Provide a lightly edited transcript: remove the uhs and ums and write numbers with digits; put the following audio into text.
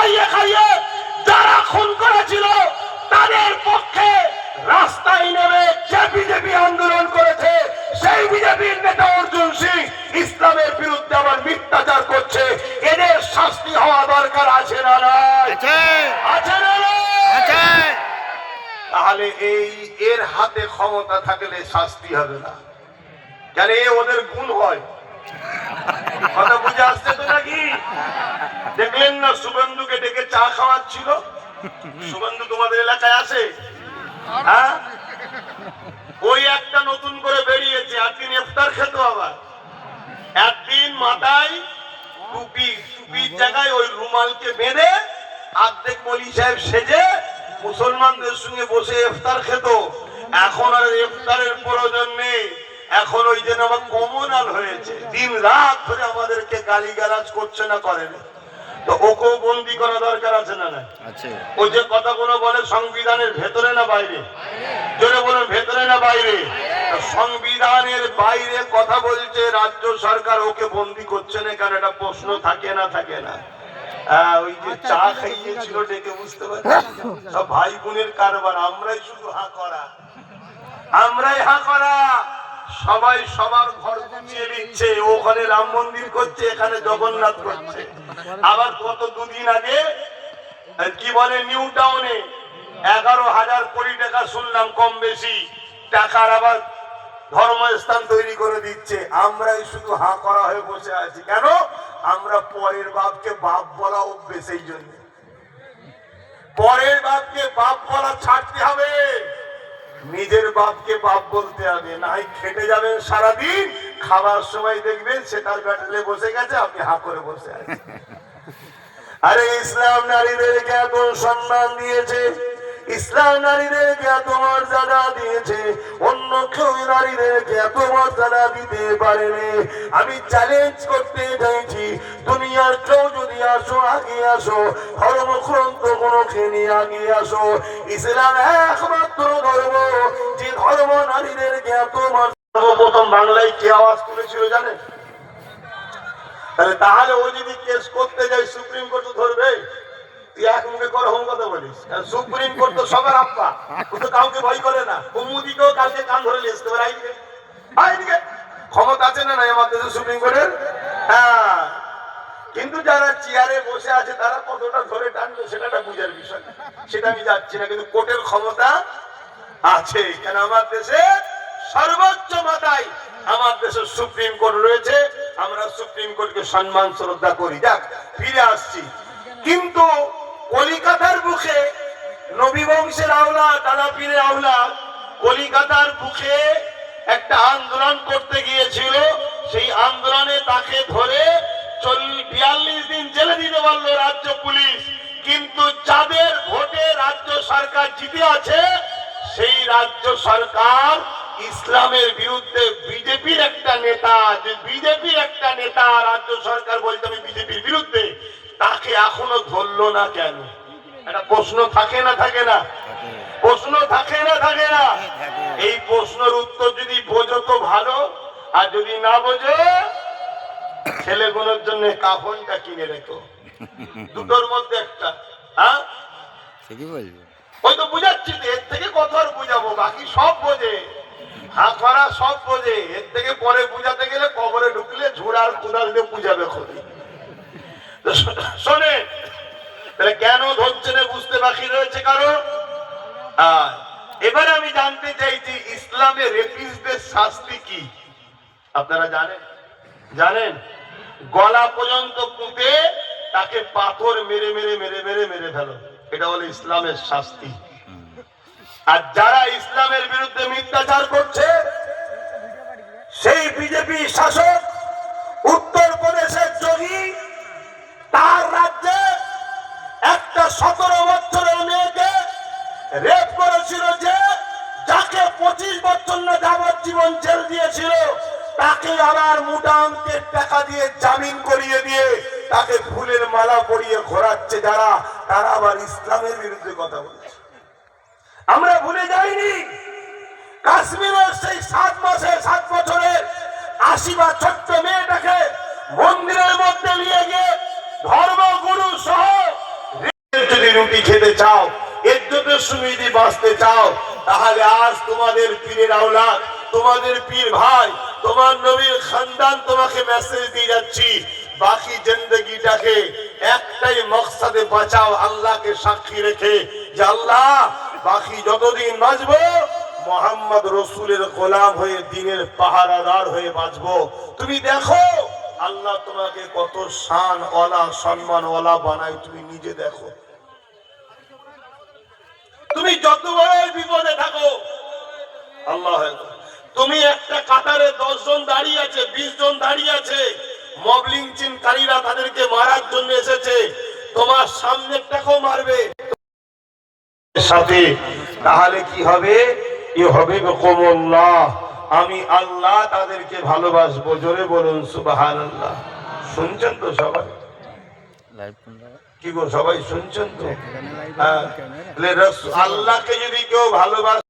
খাইয়ে খাইয়ে যারা খুন করেছিল তাদের পক্ষে রাস্তায় নেমে যে বিজেপি আন্দোলন করেছে, সেই বিজেপির নেতা অর্জুন সিং ইসলামের বিরুদ্ধে আবার মিথ্যাচার করছে। এদের শাস্তি হওয়া দরকার আছে না নাই? আছে না নাই? তাহলে এর হাতে ক্ষমতা থাকলে শাস্তি হবে না কেন? ওদের গুণ হয়। কথা বুঝে আসছে তো নাকি? দেখলেন না শুভেন্দুকে ডেকে চা খাওয়াচ্ছিল? শুভেন্দু তোমাদের এলাকায় আসে? হ্যাঁ, ওই একটা নতুন করে বেরিয়েছে, একদিন ইফতার খেত, আবার একদিন মাথায় টুপির জায়গায় ওই রুমালকে বেঁধে অর্ধেক মৌলভী সাহেব সেজে মুসলমানদের সঙ্গে বসে ইফতার খেত। এখন আর ইফতারের প্রয়োজন নেই, এখন ওই যেন আবার কমনাল হয়েছে, দিন রাত ধরে আমাদেরকে গালিগালাজ করছে না, করে না। তো ওকেও বন্দি করা দরকার আছে না না? ওই যে কথাগুলো বলে সংবিধানের ভেতরে না বাইরে? জোরে বলুন, ভেতরে না বাইরে? সংবিধানের বাইরে কথা বলছে রাজ্য সরকার, ওকে বন্দি করছে না কেন? এটা প্রশ্ন থাকে না? থাকে না? ওই যে চা খাইয়েছিল ডেকে, বুঝতে পারছি সব ভাই বোনের কারবার, আমরাই শুধু হা করা, আমরাই হা করা। সবাই সবার ঘর গুছিয়ে নিচ্ছে, ওখানে রাম মন্দির করছে, এখানে জগন্নাথ করছে। আবার গত দুদিন আগে কি বলে নিউ টাউনে 11,000 কোটি টাকা শুনলাম, কম বেশি টাকার আবার ধর্মস্থান তৈরি করে দিচ্ছে। আমরাই শুধু হা করা হয়ে বসে আছি কেন? আমরা পরের বাপকে বাপ বলা অভ্যেস, এই জন্য পরের বাপকে বাপ বলা ছাড়তে হবে, নিজের বাপকে বাপ বলতে হবে। নাই খেটে যাবেন সারাদিন, খাবার সময় দেখবেন সেটার ব্যাটালে বসে গেছে, আপনি হা করে বসে আছেন। আরে ইসলাম নারীদেরকে এত সম্মান দিয়েছে, ইসলাম নারীদেরকে এত মর্যাদা দিয়েছে, অন্য কেউ নারীদেরকে এত মর্যাদা দিতে পারেনি। আমি চ্যালেঞ্জ করতে চাইছি, দুনিয়ার কেউ যদি আসো, আগে আসো, ধর্মগ্রন্থ কোনকে নিয়ে আগে আসো। ইসলাম একমাত্র ধর্ম যে ধর্ম নারীদেরকে এত মর্যাদা। প্রথম বাংলায় কে আওয়াজ তুলেছিল জানেন? তাহলে ও যদি কেস করতে যায় সুপ্রিম কোর্ট ধরবে? তুই এক মুখে কর হোম কথা বলিস, সুপ্রিম কোর্ট তো সবার আব্বা, ও তো কাউকে ভয় করে না। ও মুদিকেও কালকে কান ধরে নিয়ে আসতে পারে, আইদিকে ক্ষমতা আছে না নাই আমার দেশে সুপ্রিম কোর্টের? হ্যাঁ, কিন্তু যারা চেয়ারে বসে আছে তারা কতটা ধরে টানবে সেটা একটা বুঝার বিষয়, সেটা আমি যাচ্ছি না। কিন্তু কোর্টের ক্ষমতা আছে, কেন আমার দেশে সর্বোচ্চ মাথায় আমার দেশের সুপ্রিম কোর্ট রয়েছে। আমরা সুপ্রিম কোর্টকে সম্মান শ্রদ্ধা করি। যাক, ফিরে আসছি। কিন্তু কলিকাতার বুকে নবী বংশের আওলা, দাদা পীরের আওলা কলিকাতার বুকে একটা আন্দোলন করতে গিয়েছিল। সেই আন্দোলনে তাকে ধরে 42 দিন জেলে দিতে পারলো রাজ্য পুলিশ। কিন্তু যাদের ভোটে রাজ্য সরকার জিতে আছে, সেই রাজ্য সরকার ইসলামের বিরুদ্ধে, বিজেপির একটা নেতা, যে বিজেপির একটা নেতা রাজ্য সরকার বলতে আমি বিজেপির বিরুদ্ধে, তাকে এখনো ধরলো না কেন? একটা প্রশ্ন থাকে না? থাকে না? প্রশ্ন থাকে না? থাকে না? এই প্রশ্নের উত্তর যদি বোঝো তো ভালো, আর যদি না বোঝো ছেলেগুলোর জন্য কাফনটা কিনে রেখো, দুটোর মধ্যে একটা। হ্যাঁ, ওই তো বুঝাচ্ছি, এর থেকে কত আর বুঝাবো? বাকি সব বোঝে, হাত করা সব বোঝে। এর থেকে পরে বুঝাতে গেলে কবরে ঢুকলে ঝুড়ার কুদাল দিয়ে বুঝাবে খুবই। শোনে, তাহলে কেন ধরছে না বুঝতে বাকি রয়েছে কারণ। এবারে আমি জানতে চাইছি ইসলামে রেপিস্টদের শাস্তি কি আপনারা জানেন? জানেন? গলা পর্যন্ত পুঁতে তাকে পাথর মেরে মেরে মেরে মেরে মেরে ফেলো, এটা হলো ইসলামের শাস্তি। আর যারা ইসলামের বিরুদ্ধে মিথ্যাচার করছে, সেই বিজেপি শাসক উত্তরপ্রদেশের যোগী, তার রাজ্যে একটা 17 বছরের মেয়েকে রেপ করেছিল, যে যাকে 25 বছর না যাবজ্জীবন জেল দিয়েছিল, তাকে আবার মোটা অঙ্কের টাকা দিয়ে জামিন করিয়ে দিয়ে তাকে ফুলের মালা পরিয়ে ঘোরাচ্ছে যারা, তারা আবার ইসলামের বিরুদ্ধে কথা বলছে। আমরা ভুলে যাইনি কাশ্মীরের সেই 7 মাসে 7 বছরের আশিবা ছোট্ট মেয়েটাকে মন্দিরের মধ্যে নিয়ে গিয়ে ধর্মগুরু সহ রুটি খেতে চাও, ইজ্জতের সঙ্গে যদি বাঁচতে চাও, তাহলে আজ তোমাদের পীরের আওলাদ, তোমাদের পীর ভাই, তোমার নবীর খানদান তোমাকে মেসেজ দিয়ে যাচ্ছি, বাকি জিন্দগিটাকে একটাই মকসদে বাঁচাও, আল্লাহকে সাক্ষী রেখে যে আল্লাহ বাকি যতদিন বাঁচবো মোহাম্মদ রসুলের গোলাম হয়ে দ্বীনের পাহারাদার হয়ে বাঁচবো। তুমি দেখো আল্লাহ তোমাকে কত শান ওয়ালা সম্মান ওয়ালা বানায়, তুমি নিজে দেখো। তুমি যত বড় বিপদে থাকো, আল্লাহ, তুমি একটা কাতারে 10 জন দাঁড়িয়ে আছে, 20 জন দাঁড়িয়ে আছে, মবলিং চিনকারীরা তাদেরকে মারার জন্য এসেছে, তোমার সামনেরটাকেও মারবে সাথে, তাহলে কি হবে? আমি আল্লাহ তাদেরকে ভালোবাসবো। জোরে বলুন সুবহানাল্লাহ। শুনছেন তো সবাই? কি গো সবাই শুনছেন তো? হ্যাঁ, আল্লাহকে যদি কেউ ভালোবাসে